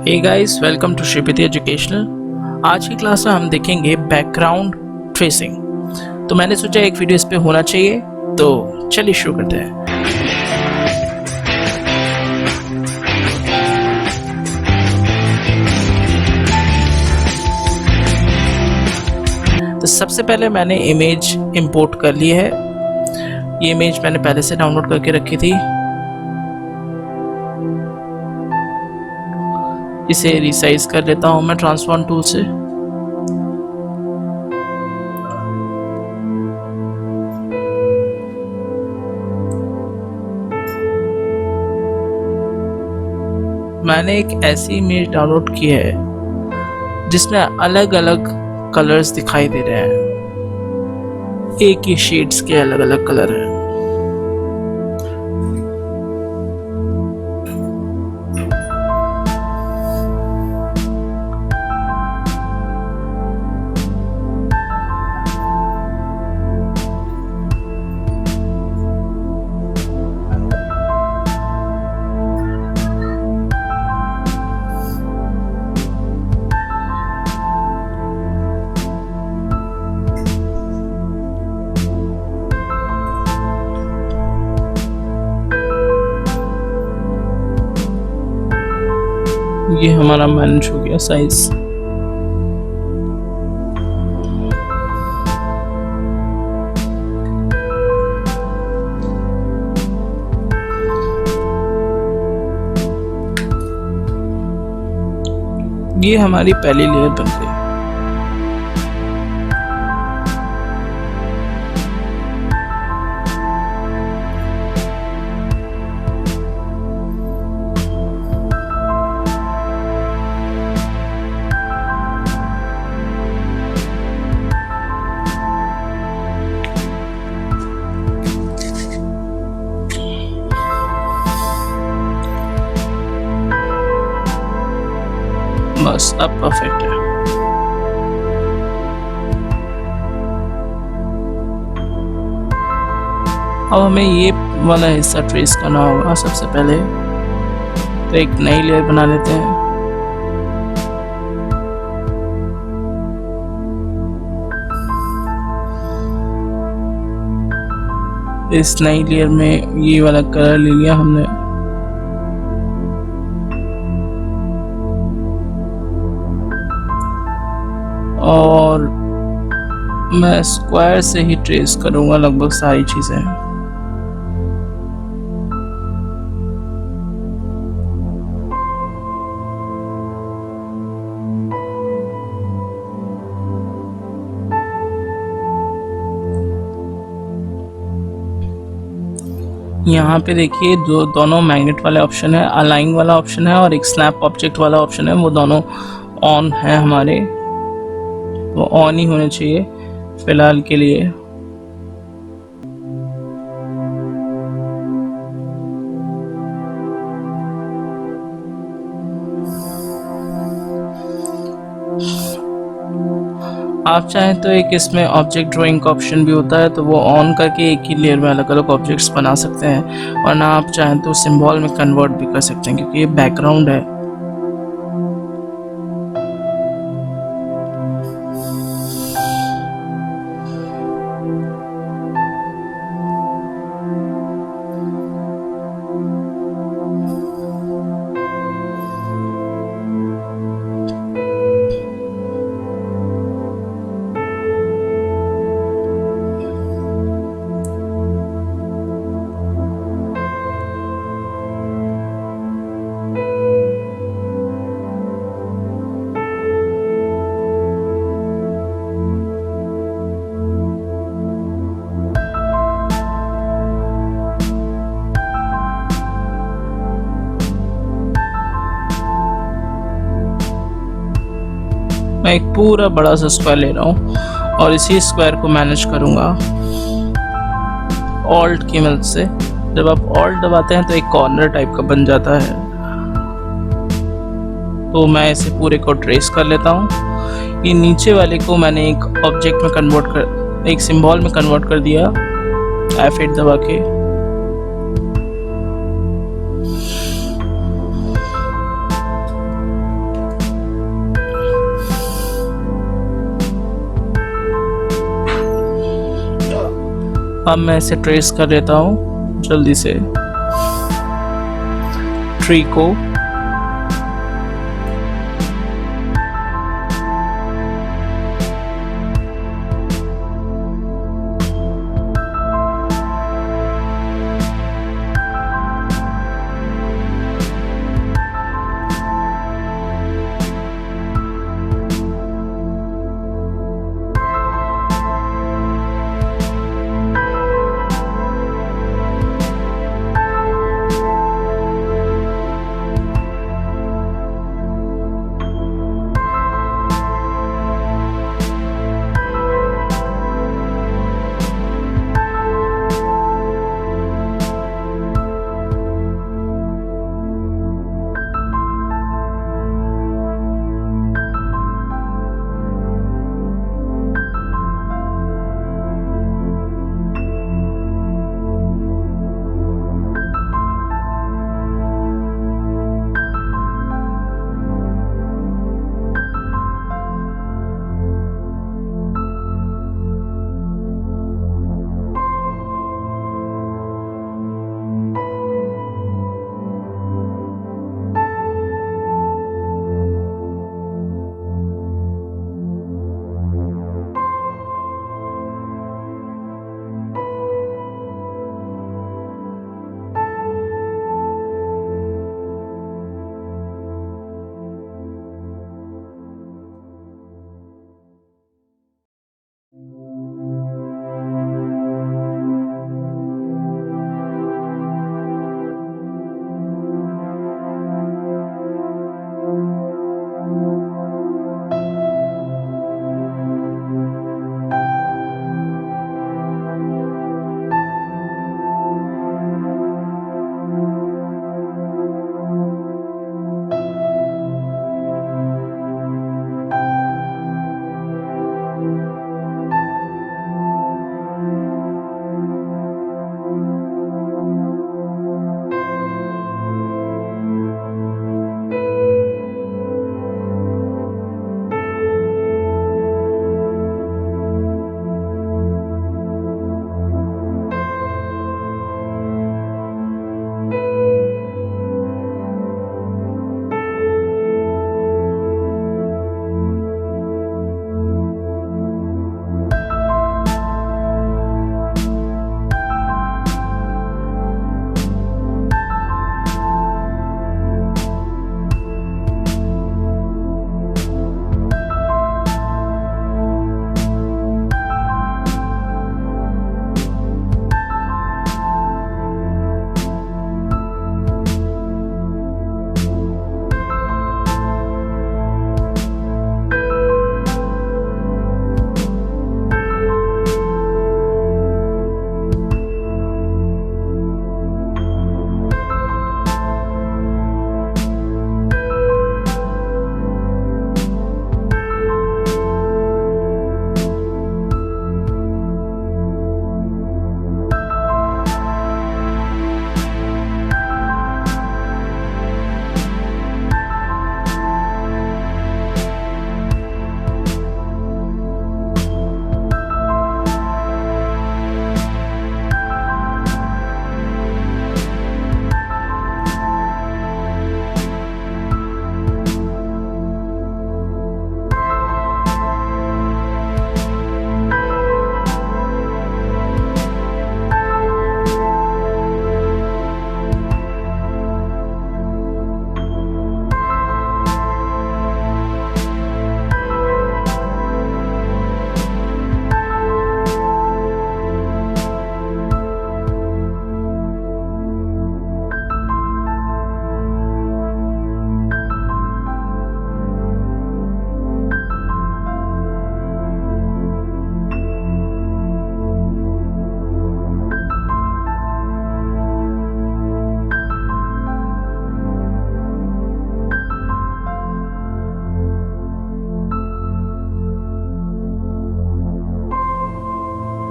Hey guys, welcome to Shripati educational. आज की class में हम देखेंगे बैकग्राउंड ट्रेसिंग। तो मैंने सोचा एक वीडियो इस पे होना चाहिए, तो चलिए शुरू करते हैं। तो सबसे पहले मैंने इमेज इंपोर्ट कर ली है। ये इमेज मैंने पहले से डाउनलोड करके रखी थी। इसे रिसाइज कर लेता हूं मैं ट्रांसफॉर्म टूल से। मैंने एक ऐसी इमेज डाउनलोड की है जिसमें अलग अलग कलर्स दिखाई दे रहे हैं। एक ही शेड्स के अलग अलग कलर हैं। ये हमारा मैनेज हो गया साइज। ये हमारी पहली लेयर बन गई। बस अब परफेक्ट है। अब हमें ये वाला हिस्सा ट्रेस करना होगा। सबसे पहले तो एक नई लेयर बना लेते हैं। इस नई लेयर में ये वाला कलर ले लिया हमने। और मैं स्क्वायर से ही ट्रेस करूंगा लगभग सारी चीजें। यहाँ पे देखिए दोनों मैग्नेट वाले ऑप्शन है, अलाइन वाला ऑप्शन है और एक स्नैप ऑब्जेक्ट वाला ऑप्शन है। वो दोनों ऑन है हमारे, वो ऑन ही होने चाहिए फिलहाल के लिए। आप चाहें तो एक इसमें ऑब्जेक्ट ड्राइंग का ऑप्शन भी होता है, तो वो ऑन करके एक ही लेयर में अलग अलग ऑब्जेक्ट्स बना सकते हैं। और ना आप चाहें तो सिंबल में कन्वर्ट भी कर सकते हैं, क्योंकि ये बैकग्राउंड है। मैं एक पूरा बड़ा सा स्क्वायर ले रहा हूँ और इसी स्क्वायर को मैनेज करूँगा ऑल्ट की मदद से। जब आप ऑल्ट दबाते हैं तो एक कॉर्नर टाइप का बन जाता है। तो मैं इसे पूरे को ट्रेस कर लेता हूँ। ये नीचे वाले को मैंने एक ऑब्जेक्ट में कन्वर्ट कर, एक सिंबल में कन्वर्ट कर दिया F8 दबा के। अब मैं इसे ट्रेस कर लेता हूँ जल्दी से ट्री को।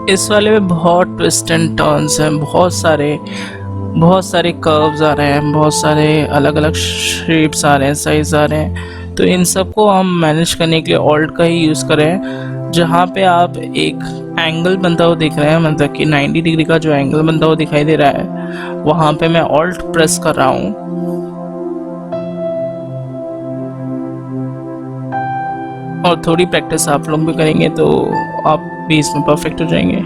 इस वाले में बहुत ट्विस्ट एंड टर्न्स हैं, बहुत सारे कर्व्स आ रहे हैं, बहुत सारे अलग अलग शेप्स आ रहे हैं, साइज आ रहे हैं। तो इन सबको हम मैनेज करने के लिए ऑल्ट का ही यूज़ करें। जहाँ पे आप एक एंगल बनता हुआ दिख रहा है, मतलब कि 90 डिग्री का जो एंगल बनता हुआ दिखाई दे रहा है, वहां पे मैं ऑल्ट प्रेस कर रहा हूँ और थोड़ी प्रैक्टिस आप लोग भी करेंगे तो आप भी इसमें परफेक्ट हो जाएंगे।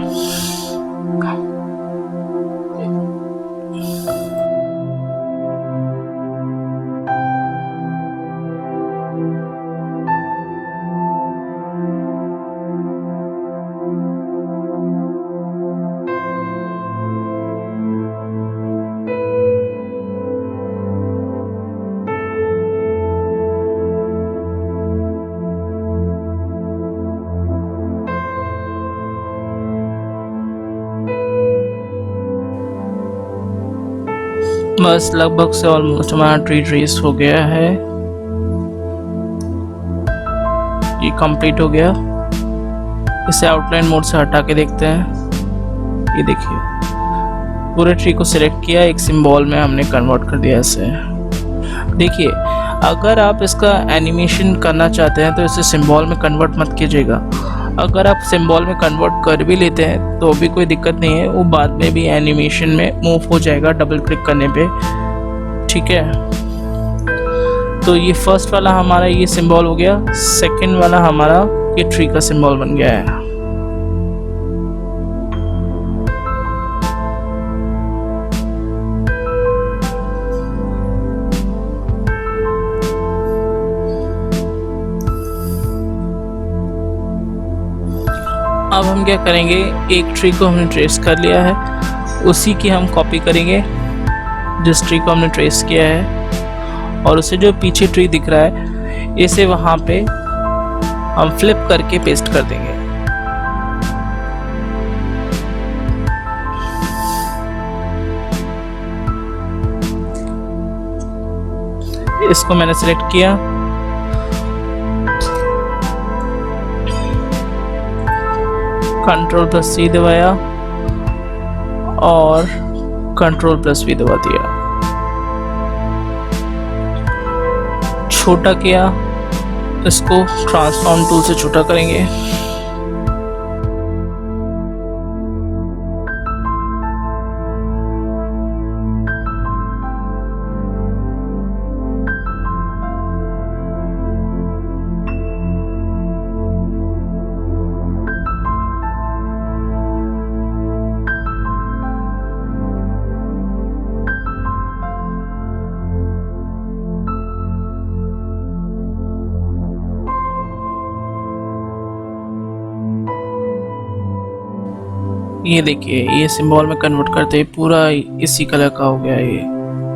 बस लगभग से ऑलमोस्ट हमारा ट्री ट्रेस हो गया है, ये कंप्लीट हो गया। इसे आउटलाइन मोड से हटा के देखते हैं। ये देखिए पूरे ट्री को सिलेक्ट किया, एक सिंबल में हमने कन्वर्ट कर दिया इसे। देखिए अगर आप इसका एनिमेशन करना चाहते हैं तो इसे सिंबल में कन्वर्ट मत कीजिएगा। अगर आप सिंबल में कन्वर्ट कर भी लेते हैं तो भी कोई दिक्कत नहीं है, वो बाद में भी एनिमेशन में मूव हो जाएगा डबल क्लिक करने पे, ठीक है। तो ये फर्स्ट वाला हमारा ये सिंबल हो गया, सेकंड वाला हमारा ये ट्री का सिंबल बन गया है। अब हम क्या करेंगे, एक ट्री को हमने ट्रेस कर लिया है, उसी की हम कॉपी करेंगे जिस ट्री को हमने ट्रेस किया है, और उसे जो पीछे ट्री दिख रहा है इसे वहाँ पे हम फ्लिप करके पेस्ट कर देंगे। इसको मैंने सिलेक्ट किया, Ctrl+C दबाया और Ctrl+V दबा दिया, छोटा किया, इसको ट्रांसफॉर्म टूल से छोटा करेंगे। ये देखिए ये सिंबल में कन्वर्ट करते ही पूरा इसी कलर का हो गया ये।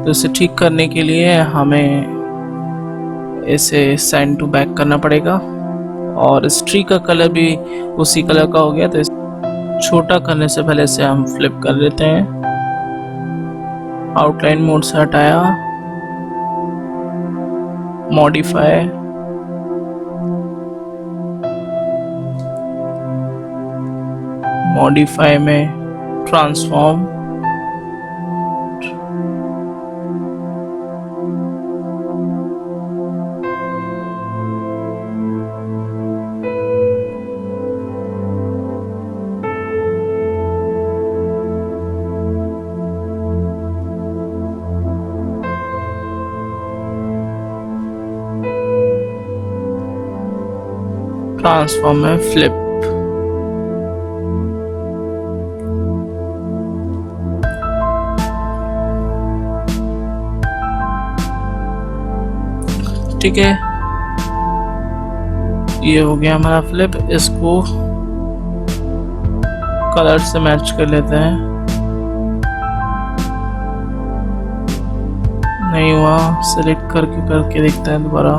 तो इसे ठीक करने के लिए हमें इसे सेंड टू बैक करना पड़ेगा, और इस ट्री का कलर भी उसी कलर का हो गया। तो छोटा करने से पहले इसे हम फ्लिप कर लेते हैं, आउटलाइन मोड से हटाया, मॉडिफाई, मॉडिफाई में ट्रांसफॉर्म, ट्रांसफॉर्म में फ्लिप। ठीक है, ये हो गया हमारा फ्लिप। इसको कलर से मैच कर लेते हैं, नहीं हुआ, सिलेक्ट करके देखते हैं दोबारा।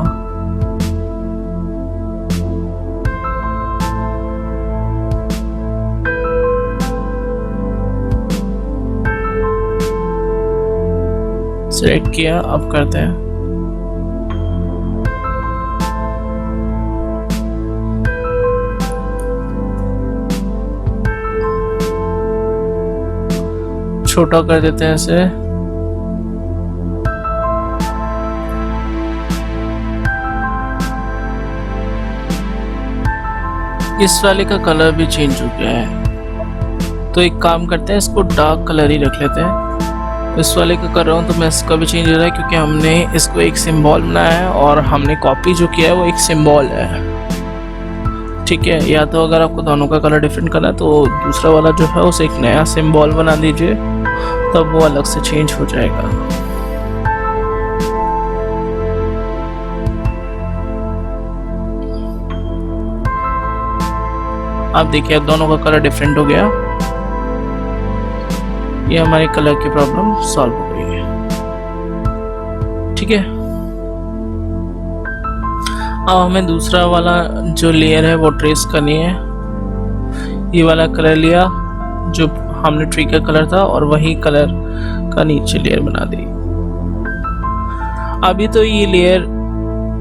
सिलेक्ट किया, अब करते हैं। छोटा कर देते हैं इसे, इस वाले का कलर भी चेंज हो गया है, तो एक काम करते हैं, इसको डार्क कलर ही रख लेते हैं। इस वाले का कर रहा हूँ तो मैं इसका भी चेंज हो रहा है, क्योंकि हमने इसको एक सिंबल बनाया है और हमने कॉपी जो किया है वो एक सिंबल है। ठीक है, या तो अगर आपको दोनों का कलर डिफरेंट करना है तो दूसरा वाला जो है उसे एक नया सिंबल बना दीजिए, तब वो अलग से चेंज हो जाएगा। आप देखिए, अब दोनों का कलर डिफरेंट हो गया। ये हमारी कलर की प्रॉब्लम सॉल्व हो गई है। ठीक है, अब हमें दूसरा वाला जो लेयर है वो ट्रेस करनी है। ये वाला कलर लिया जो हमने ट्री का कलर था और वही कलर का नीचे लेयर बना दी। अभी तो ये लेयर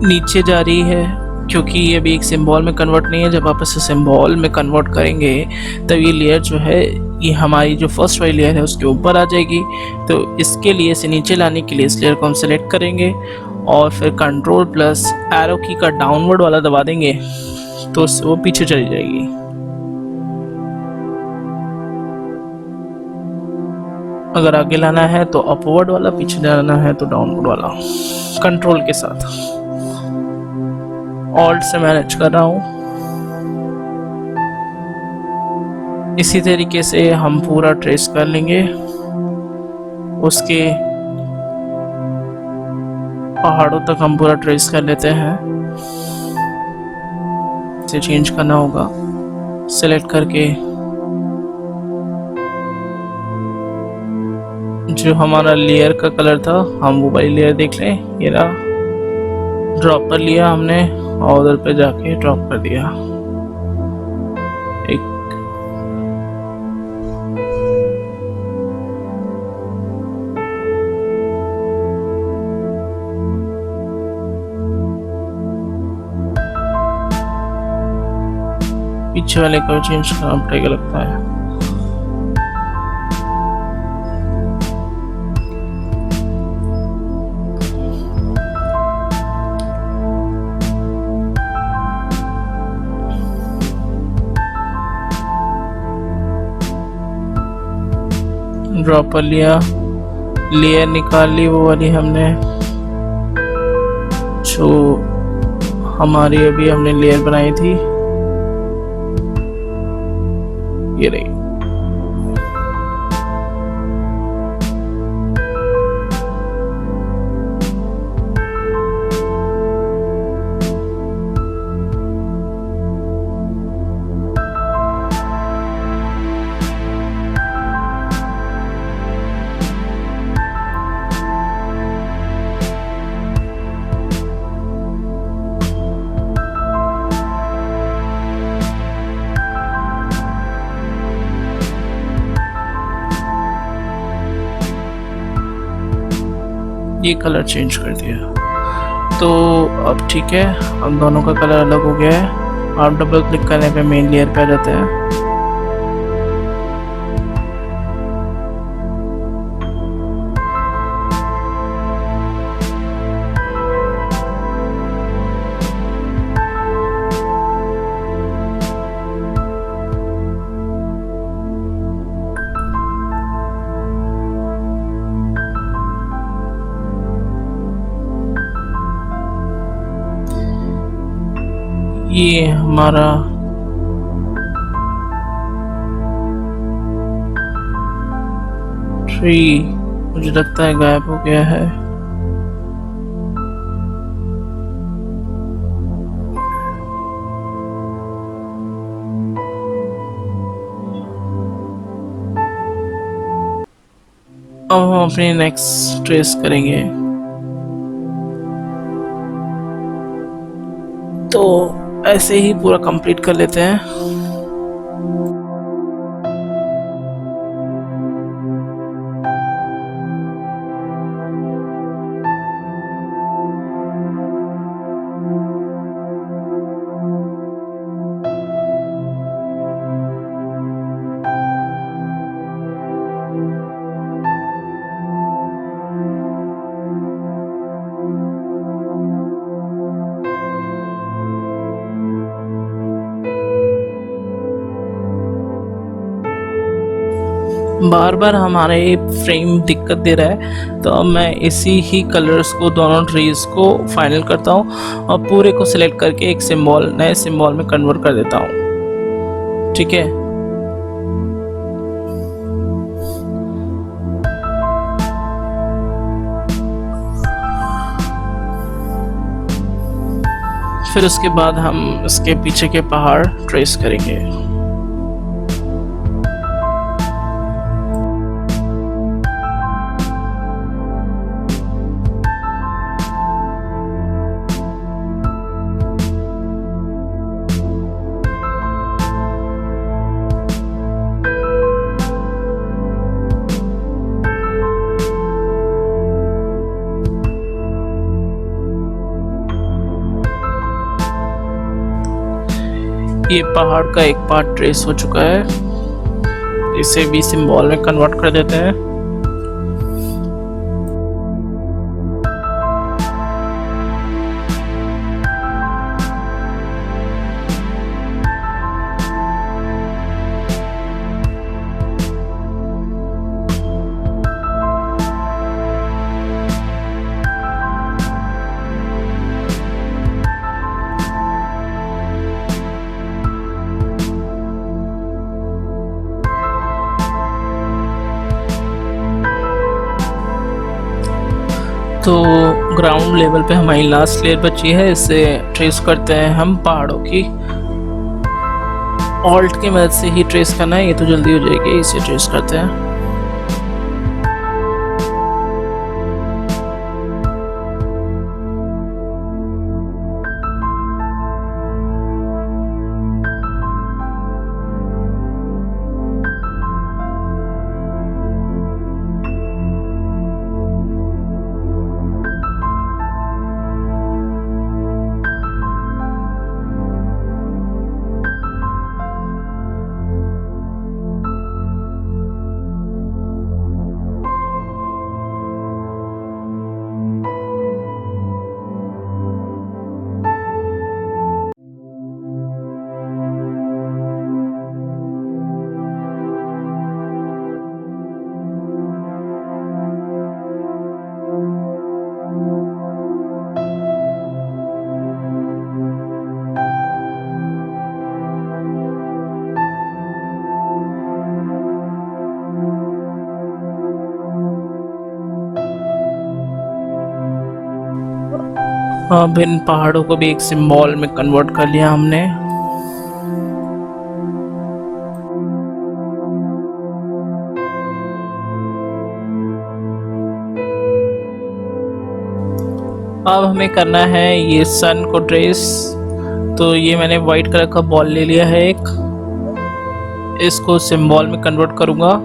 नीचे जा रही है क्योंकि ये अभी एक सिंबल में कन्वर्ट नहीं है। जब आप इसे सिंबल में कन्वर्ट करेंगे तब ये लेयर जो है, ये हमारी जो फर्स्ट वाली लेयर है उसके ऊपर आ जाएगी। तो इसके लिए इसे नीचे लाने के लिए इस लेयर को हम सेलेक्ट करेंगे और फिर कंट्रोल प्लस एरो की का डाउनवर्ड वाला दबा देंगे तो वो पीछे चली जाएगी। अगर आगे लाना है तो अपवर्ड वाला, पीछे जाना है तो डाउनवर्ड वाला। कंट्रोल के साथ ऑल्ट से मैनेज कर रहा हूँ। इसी तरीके से हम पूरा ट्रेस कर लेंगे। उसके पहाड़ों तक हम पूरा ट्रेस कर लेते हैं। इसे चेंज करना होगा, सेलेक्ट करके जो हमारा लेयर का कलर था हम वो वाली लेयर देख लें। ये रहा, ड्रॉप कर लिया हमने और उधर पे जाके ड्रॉप कर दिया। एक पीछे वाले को चेंज करना पड़ेगा लगता है। ड्रॉप कर लिया, लेयर निकाल ली वो वाली हमने जो हमारी अभी हमने लेयर बनाई थी। ये रही। ये कलर चेंज कर दिया तो अब ठीक है। अब दोनों का कलर अलग हो गया है। आप डबल क्लिक करने पे मेन लेयर पे आ जाते हैं। ये हमारा ट्री मुझे लगता है गायब हो गया है। अब हम अपनी नेक्स्ट ट्रेस करेंगे। तो ऐसे ही पूरा कंप्लीट कर लेते हैं। बार बार हमारे फ्रेम दिक्कत दे रहा है, तो अब मैं इसी ही कलर्स को दोनों ट्रीज को फाइनल करता हूँ और पूरे को सिलेक्ट करके एक सिंबल, नए सिंबल में कन्वर्ट कर देता हूँ। ठीक है, फिर उसके बाद हम इसके पीछे के पहाड़ ट्रेस करेंगे। ये पहाड़ का एक पार्ट ट्रेस हो चुका है, इसे भी सिंबल में कन्वर्ट कर देते हैं। तो ग्राउंड लेवल पे हमारी लास्ट लेयर बची है, इसे ट्रेस करते हैं हम पहाड़ों की। ऑल्ट की मदद से ही ट्रेस करना है, ये तो जल्दी हो जाएगी, इसे ट्रेस करते हैं। अब इन पहाड़ों को भी एक सिंबल में कन्वर्ट कर लिया हमने। अब हमें करना है ये सन को ट्रेस, तो ये मैंने वाइट कलर का बॉल ले लिया है एक, इसको सिंबल में कन्वर्ट करूंगा।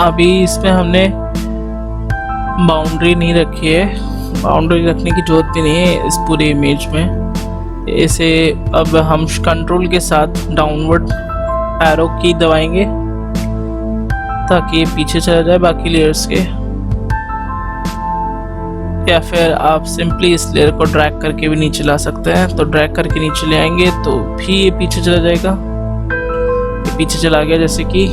अभी इसमें हमने बाउंड्री नहीं रखी है, बाउंड्री रखने की जरूरत भी नहीं है इस पूरे इमेज में। इसे अब हम कंट्रोल के साथ डाउनवर्ड एरो की दबाएंगे ताकि ये पीछे चला जाए बाकी लेयर्स के, या फिर आप सिंपली इस लेयर को ड्रैग करके भी नीचे ला सकते हैं। तो ड्रैग करके नीचे ले आएंगे तो भी ये पीछे चला जाएगा, ये पीछे चला गया जैसे कि।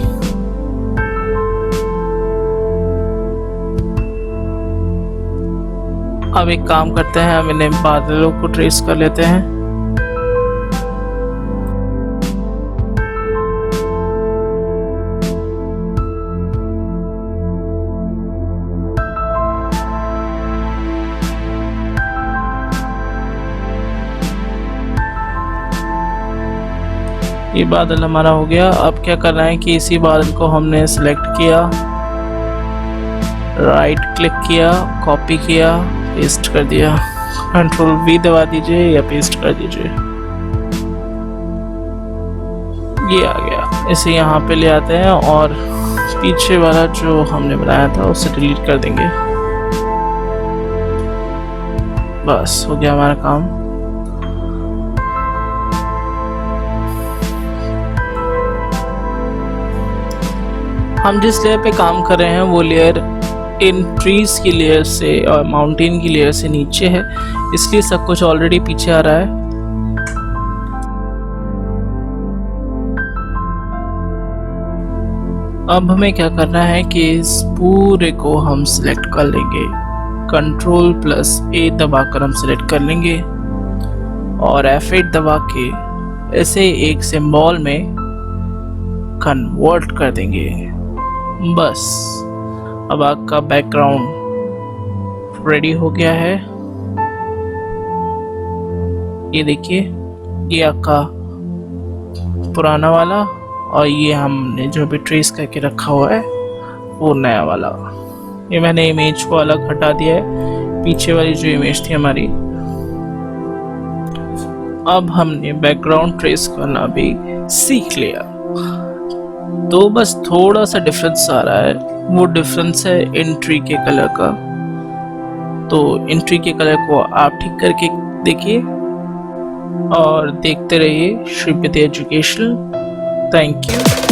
अब एक काम करते हैं, हम इन्हें बादलों को ट्रेस कर लेते हैं। ये बादल हमारा हो गया। अब क्या करना है कि इसी बादल को हमने सिलेक्ट किया, राइट क्लिक किया, कॉपी किया, पेस्ट कर दिया। कंट्रोल V दबा दीजिए या पेस्ट कर दीजिए, ये आ गया। इसे यहाँ पे ले आते हैं और पीछे वाला जो हमने बनाया था उसे डिलीट कर देंगे। बस हो गया हमारा काम। हम जिस लेयर पे काम कर रहे हैं वो लेयर इन ट्रीज की लेयर से और माउंटेन की लेयर से नीचे है, इसलिए सब कुछ ऑलरेडी पीछे आ रहा है। अब हमें क्या करना है कि इस पूरे को हम सिलेक्ट कर लेंगे, Ctrl+A दबाकर हम सिलेक्ट कर लेंगे और F8 दबा के ऐसे एक सिंबल में कन्वर्ट कर देंगे। बस अब आपका बैकग्राउंड रेडी हो गया है। ये देखिए, ये आपका पुराना वाला और ये हमने जो भी ट्रेस करके रखा हुआ है वो नया वाला। ये मैंने इमेज को अलग हटा दिया है, पीछे वाली जो इमेज थी हमारी। अब हमने बैकग्राउंड ट्रेस करना भी सीख लिया, तो बस थोड़ा सा डिफरेंस आ रहा है। वो डिफरेंस है एंट्री के कलर का। तो एंट्री के कलर को आप ठीक करके देखिए और देखते रहिए श्रीपति एजुकेशनल। Thank you.